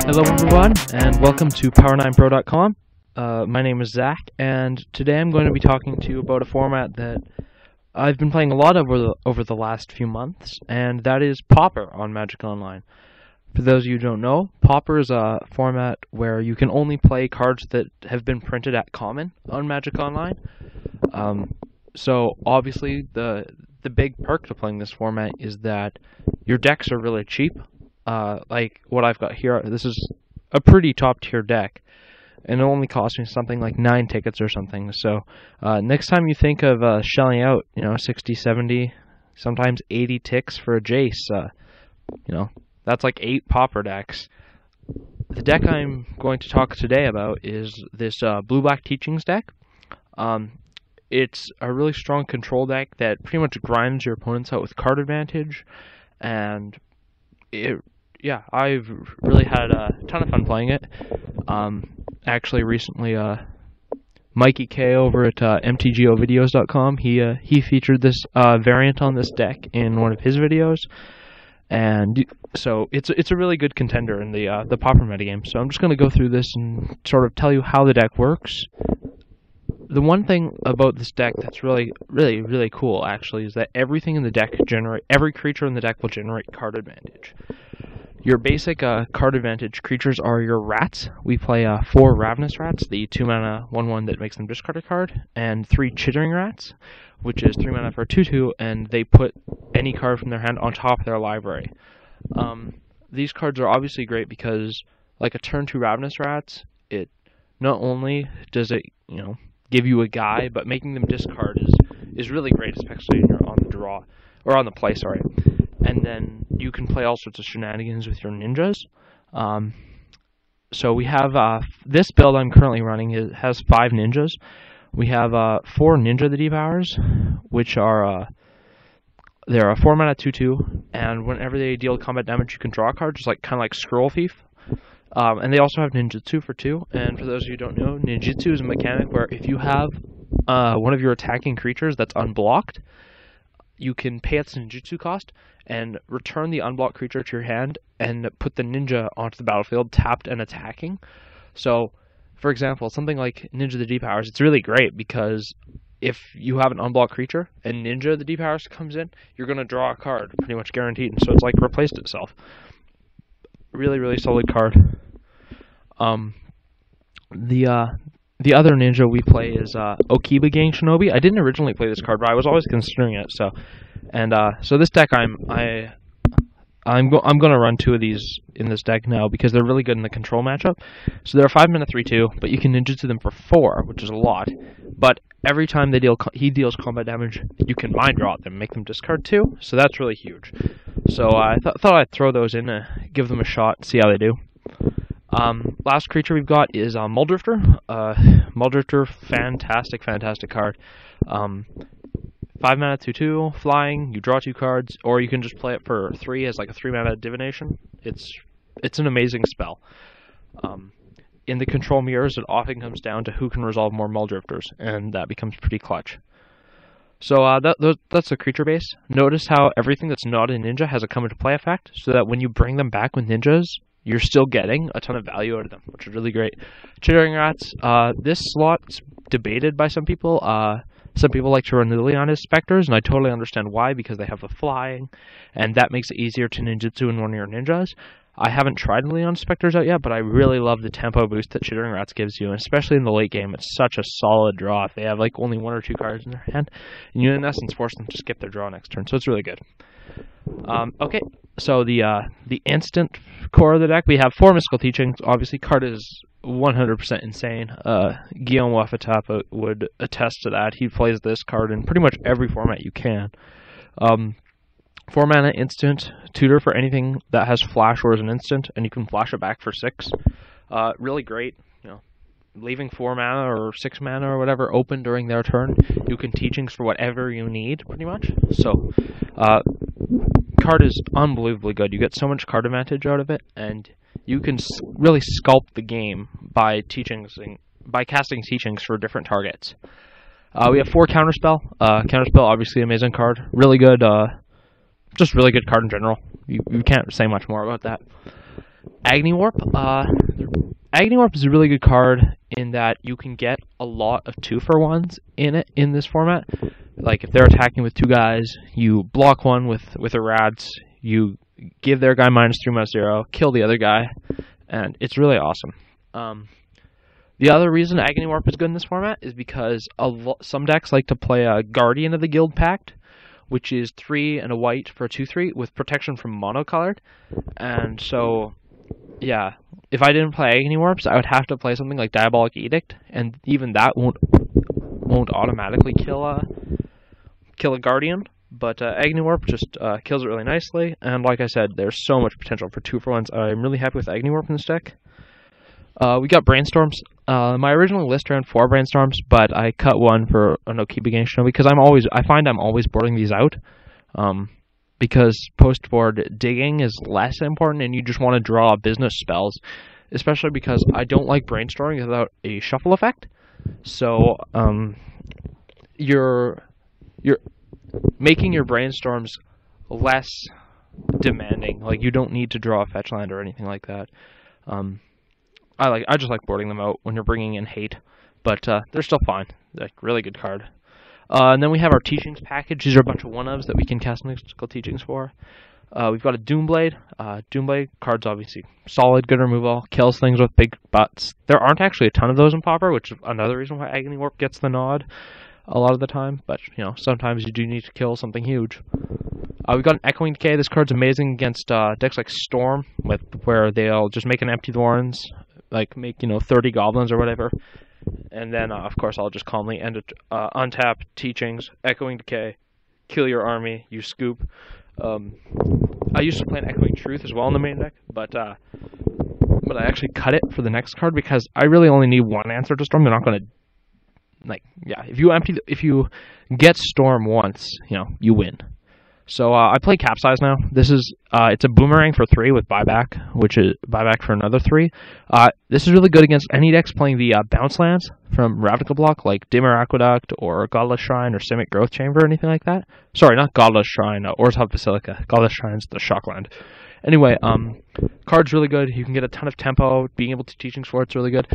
Hello everyone, and welcome to Power9Pro.com. My name is Zach, and today I'm going to be talking to you about a format that I've been playing a lot over the last few months, and that is Pauper on Magic Online. For those of you who don't know, Pauper is a format where you can only play cards that have been printed at common on Magic Online. So obviously the big perk to playing this format is that your decks are really cheap. Like what I've got here, this is a pretty top tier deck, and it only cost me something like 9 tickets or something. So next time you think of shelling out, 60, 70, sometimes 80 ticks for a Jace, that's like 8 Pauper decks. The deck I'm going to talk today about is this blue-black teachings deck. It's a really strong control deck that pretty much grinds your opponents out with card advantage, and I've really had a ton of fun playing it. Actually, recently, Mikey K over at mtgovideos.com, he featured this variant on this deck in one of his videos, and so it's a really good contender in the Pauper metagame. So I'm just going to go through this and sort of tell you how the deck works. The one thing about this deck that's really cool, actually, is that everything in the deck every creature in the deck will generate card advantage. Your basic card advantage creatures are your rats. We play 4 Ravenous Rats, the 2-mana 1/1 that makes them discard a card, and 3 Chittering Rats, which is 3 mana for a 2/2, and they put any card from their hand on top of their library. These cards are obviously great because, like a turn 2 Ravenous Rats, it not only does it, give you a guy, but making them discard is really great, especially when you're on the draw, or on the play, sorry. And then you can play all sorts of shenanigans with your ninjas. So we have this build I'm currently running has 5 ninjas. We have 4 Ninja the Devours, which are they're a 4-mana 2/2, and whenever they deal combat damage, you can draw a card, just kind of like Scroll Thief. And they also have Ninjutsu for 2. And for those of you who don't know, Ninjutsu is a mechanic where if you have one of your attacking creatures that's unblocked, you can pay its ninjutsu cost and return the unblocked creature to your hand and put the ninja onto the battlefield tapped and attacking. So, for example, something like Ninja the Depowers, it's really great because if you have an unblocked creature and Ninja the Depowers comes in, you're going to draw a card, pretty much guaranteed. And so it's like replaced itself. Really solid card. The other ninja we play is Okiba Gang Shinobi. I didn't originally play this card, but I was always considering it. So this deck I'm going to run 2 of these in this deck now because they're really good in the control matchup. So they're 5-mana 3/2, but you can ninjutsu them for 4, which is a lot. But every time he deals combat damage, you can mind draw them, make them discard 2. So that's really huge. So I thought I'd throw those in, give them a shot, see how they do. Last creature we've got is Muldrifter. Muldrifter, fantastic card. 5-mana 2/2, flying, you draw 2 cards, or you can just play it for 3 as like a 3-mana divination. It's an amazing spell. In the control mirrors, it often comes down to who can resolve more Muldrifters, and that becomes pretty clutch. So that's the creature base. Notice how everything that's not a ninja has a come into play effect, so that when you bring them back with ninjas, you're still getting a ton of value out of them, which is really great. Chittering Rats, this slot's debated by some people. Some people like to run Liliana as Spectres, and I totally understand why, because they have the flying, and that makes it easier to ninjutsu in one of your ninjas. I haven't tried Liliana Spectres out yet, but I really love the tempo boost that Chittering Rats gives you, and especially in the late game, it's such a solid draw if they have like only 1 or 2 cards in their hand, and you in essence force them to skip their draw next turn, so it's really good. Okay, so the instant core of the deck, we have 4 Mystical Teachings. Obviously, card is 100% insane. Guillaume Wafetapa would attest to that. He plays this card in pretty much every format you can. 4-mana instant, tutor for anything that has flash or is an instant, and you can flash it back for 6. Really great, leaving 4 mana or 6 mana or whatever open during their turn. You can teachings for whatever you need, pretty much. So, card is unbelievably good. You get so much card advantage out of it, and you can really sculpt the game by casting teachings for different targets. We have 4 Counterspell. Counterspell, obviously amazing card. Really good, just really good card in general. You can't say much more about that. Agni Warp. Agni Warp is a really good card in that you can get a lot of 2-for-1s in this format. Like if they're attacking with 2 guys, you block one with a Rats, you give their guy -3/-0, kill the other guy, and it's really awesome. The other reason Agni Warp is good in this format is because some decks like to play a Guardian of the Guild Pact, which is 3 and a white for a 2/3 with protection from monocolored. And so, yeah, if I didn't play Agni Warps, I would have to play something like Diabolic Edict, and even that won't automatically kill a Guardian. But Agni Warp just kills it really nicely, and like I said, there's so much potential for 2-for-1s. I'm really happy with Agni Warp in this deck. We got Brainstorms. My original list ran 4 Brainstorms, but I cut one for an Okiba game show because I find I'm always boarding these out. Because post-board digging is less important, and you just want to draw business spells, especially because I don't like brainstorming without a shuffle effect. So you're making your brainstorms less demanding. Like you don't need to draw a fetch land or anything like that. I just like boarding them out when you're bringing in hate, but they're still fine. They're a really good card. And then we have our Teachings package. These are a bunch of 1-ofs that we can cast Mystical Teachings for. We've got a Doomblade. Doomblade card's obviously solid, good removal, kills things with big butts. There aren't actually a ton of those in Pauper, which is another reason why Agni Warp gets the nod a lot of the time. But, sometimes you do need to kill something huge. We've got an Echoing Decay. This card's amazing against decks like Storm, where they'll just make an Empty Thorns, like make 30 goblins or whatever, and then of course I'll just calmly end it. Untap Teachings, Echoing Decay, kill your army, you scoop. I used to play an Echoing Truth as well in the main deck, but I actually cut it for the next card because I really only need one answer to Storm. They're not going to if you get Storm once, you win. So I play Capsize now. This is it's a boomerang for 3 with buyback, which is buyback for another 3. This is really good against any decks playing the bounce lands from Ravnica block, like Dimmer Aqueduct or Godless Shrine or Simic Growth Chamber or anything like that. Sorry, not Godless Shrine, Orzhov Basilica. Godless Shrine's the shock land. Anyway, card's really good. You can get a ton of tempo. Being able to Teachings for it's really good.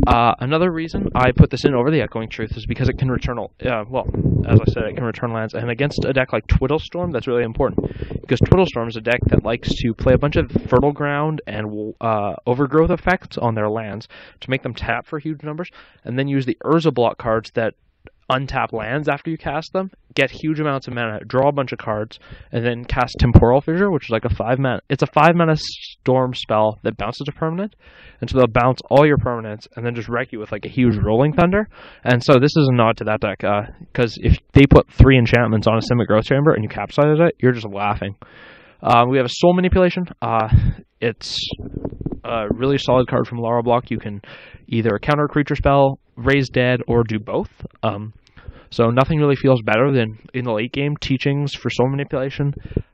Another reason I put this in over the Echoing Truth is because it can return, as I said, it can return lands. And against a deck like Twiddlestorm, that's really important. Because Twiddlestorm is a deck that likes to play a bunch of Fertile Ground and Overgrowth effects on their lands to make them tap for huge numbers, and then use the Urza block cards that untap lands after you cast them, get huge amounts of mana, draw a bunch of cards, and then cast Temporal Fissure, which is like a 5-mana. It's a 5-mana storm spell that bounces a permanent, and so they'll bounce all your permanents and then just wreck you with like a huge Rolling Thunder. And so this is a nod to that deck, because if they put 3 enchantments on a Simic Growth Chamber and you capsize it, you're just laughing. We have a Soul Manipulation. It's a really solid card from Lara block. You can either counter a creature spell, raise dead, or do both. So nothing really feels better than, in the late game, Teachings for Soul Manipulation,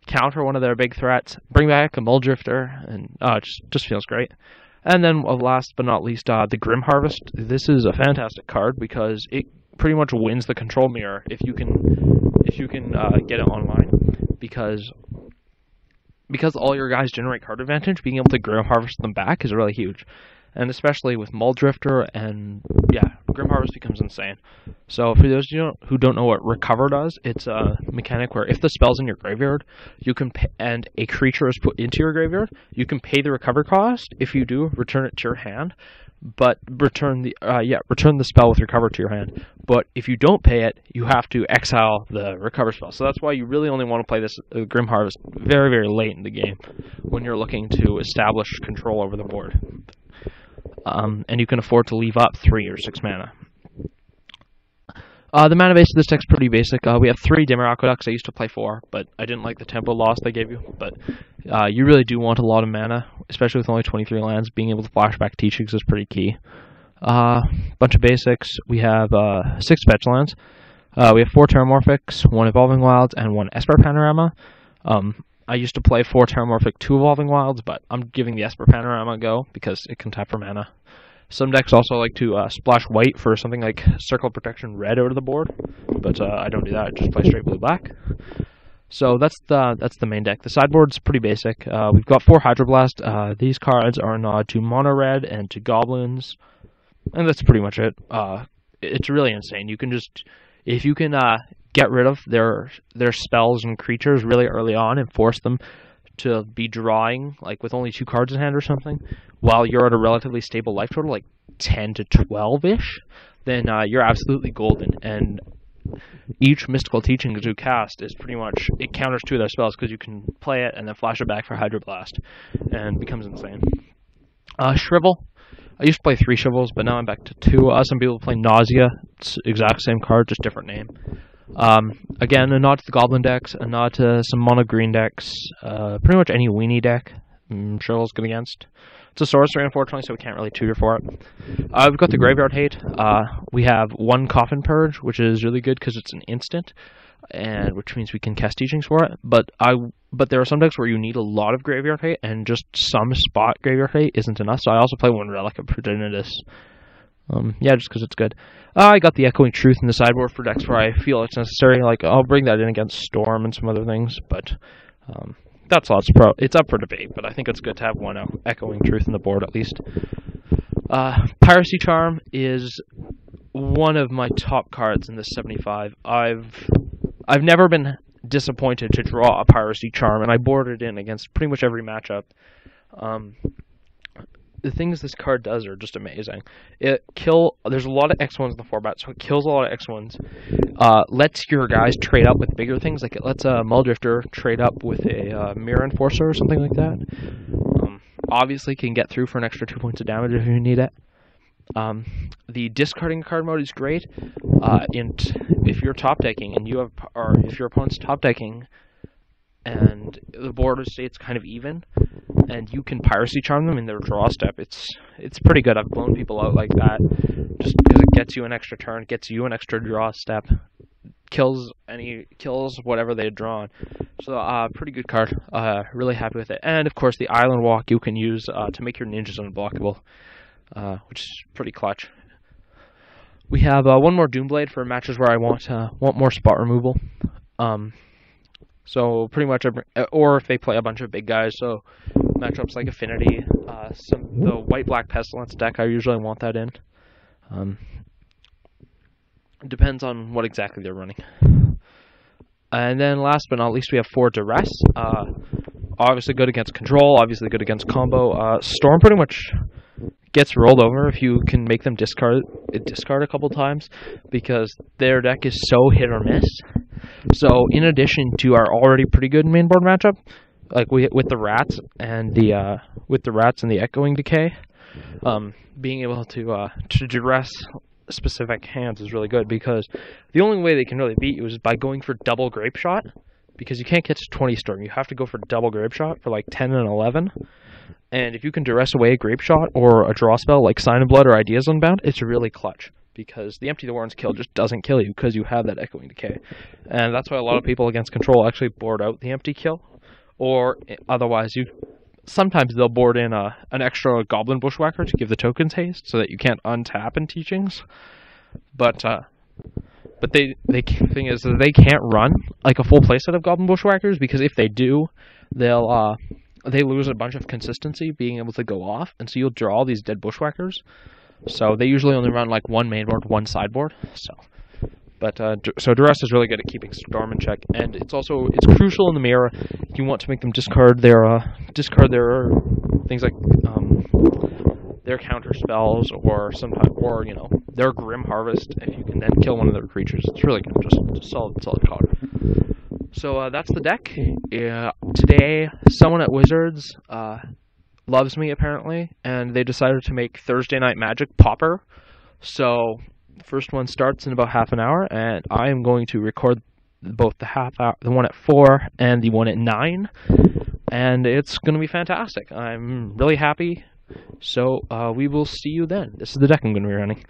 counter one of their big threats, bring back a Mulldrifter, and it just feels great. And then last but not least, the Grim Harvest. This is a fantastic card because it pretty much wins the Control Mirror if you can get it online, because all your guys generate card advantage, being able to Grim Harvest them back is really huge. And especially with Mulldrifter, and Grim Harvest becomes insane. So for those of you who don't know what Recover does, it's a mechanic where if the spell's in your graveyard, you can and a creature is put into your graveyard, you can pay the recover cost. If you do, return it to your hand, but return the spell with Recover to your hand. But if you don't pay it, you have to exile the Recover spell. So that's why you really only want to play this Grim Harvest very, very late in the game when you're looking to establish control over the board. And you can afford to leave up 3 or 6 mana. The mana base of this deck's pretty basic. We have 3 Dimmer Aqueducts. I used to play 4, but I didn't like the tempo loss they gave you. But you really do want a lot of mana, especially with only 23 lands. Being able to flashback Teachings is pretty key. Bunch of basics. We have 6 fetch lands. We have 4 Terramorphics, 1 Evolving Wilds, and 1 Esper Panorama. I used to play 4 Terramorphic, 2 Evolving Wilds, but I'm giving the Esper Panorama a go because it can tap for mana. Some decks also like to splash white for something like Circle Protection Red out of the board, but I don't do that. I just play straight blue-black. So that's the main deck. The sideboard's pretty basic. We've got 4 Hydroblast. These cards are a nod to Mono Red and to Goblins, and that's pretty much it. It's really insane. You can just, if you can get rid of their spells and creatures really early on and force them to be drawing like with only 2 cards in hand or something, while you're at a relatively stable life total, like 10 to 12-ish, then you're absolutely golden. And each Mystical Teaching you cast is pretty much, it counters 2 of their spells because you can play it and then flash it back for Hydroblast, and becomes insane. Shrivel. I used to play 3 Shrivels, but now I'm back to 2. Some people play Nausea. It's exact same card, just different name. Again, a nod to the Goblin decks, a nod to some mono green decks, pretty much any weenie deck Shrivel's good against. It's a sorcery, unfortunately, so we can't really tutor for it. We've got the Graveyard Hate. We have 1 Coffin Purge, which is really good because it's an instant, and which means we can cast Teachings for it. But there are some decks where you need a lot of Graveyard Hate, and just some spot Graveyard Hate isn't enough. So I also play 1 Relic of Progenitus. Yeah, just because it's good. I got the Echoing Truth in the sideboard for decks where I feel it's necessary. Like, I'll bring that in against Storm and some other things, but that's all. It's up for debate, but I think it's good to have 1 Echoing Truth in the board at least. Piracy Charm is one of my top cards in this 75. I've never been disappointed to draw a Piracy Charm, and I boarded in against pretty much every matchup. The things this card does are just amazing. There's a lot of X1s in the format, so it kills a lot of X1s. Lets your guys trade up with bigger things, like it lets a Muldrifter trade up with a Mirror Enforcer or something like that. Obviously can get through for an extra 2 points of damage if you need it. The discarding card mode is great. If you're top decking and if your opponent's top decking and the board stays kind of even, and you can Piracy Charm them in their draw step, it's pretty good. I've blown people out like that, just because it gets you an extra turn, gets you an extra draw step, kills whatever they had drawn. So pretty good card. Really happy with it. And of course the Island Walk you can use to make your ninjas unblockable, which is pretty clutch. We have 1 more Doomblade for matches where I want more spot removal. So pretty much, or if they play a bunch of big guys, so matchups like Affinity, the White-Black Pestilence deck, I usually want that in. Depends on what exactly they're running. And then last but not least, we have 4 Duress. Obviously good against Control, obviously good against Combo. Storm pretty much gets rolled over if you can make them discard a couple times, because their deck is so hit or miss. So in addition to our already pretty good mainboard matchup, like with the rats and the Echoing Decay, being able to duress specific hands is really good, because the only way they can really beat you is by going for double Grape Shot, because you can't get to 20 Storm. You have to go for double Grape Shot for like 10 and 11. And if you can duress away a Grape Shot or a draw spell like Sign of Blood or Ideas Unbound, it's really clutch, because the Empty the Warren's kill just doesn't kill you because you have that Echoing Decay. And that's why a lot of people against Control actually board out the empty kill, or otherwise sometimes they'll board in an extra Goblin Bushwhacker to give the tokens haste so that you can't untap in Teachings. But the thing is that they can't run like a full playset of Goblin Bushwhackers, because if they do, they lose a bunch of consistency being able to go off, and so you'll draw all these dead Bushwhackers. So they usually only run like 1 mainboard, 1 sideboard. So Duress is really good at keeping Storm in check, and it's crucial in the mirror. You want to make them discard their things like their counter spells, or their Grim Harvest. If you can then kill one of their creatures, it's really good. Just solid card. So that's the deck. Today, someone at Wizards loves me, apparently, and they decided to make Thursday Night Magic Pauper. So the first one starts in about half an hour, and I am going to record both the one at 4 and the one at 9, and it's going to be fantastic. I'm really happy. So we will see you then. This is the deck I'm going to be running.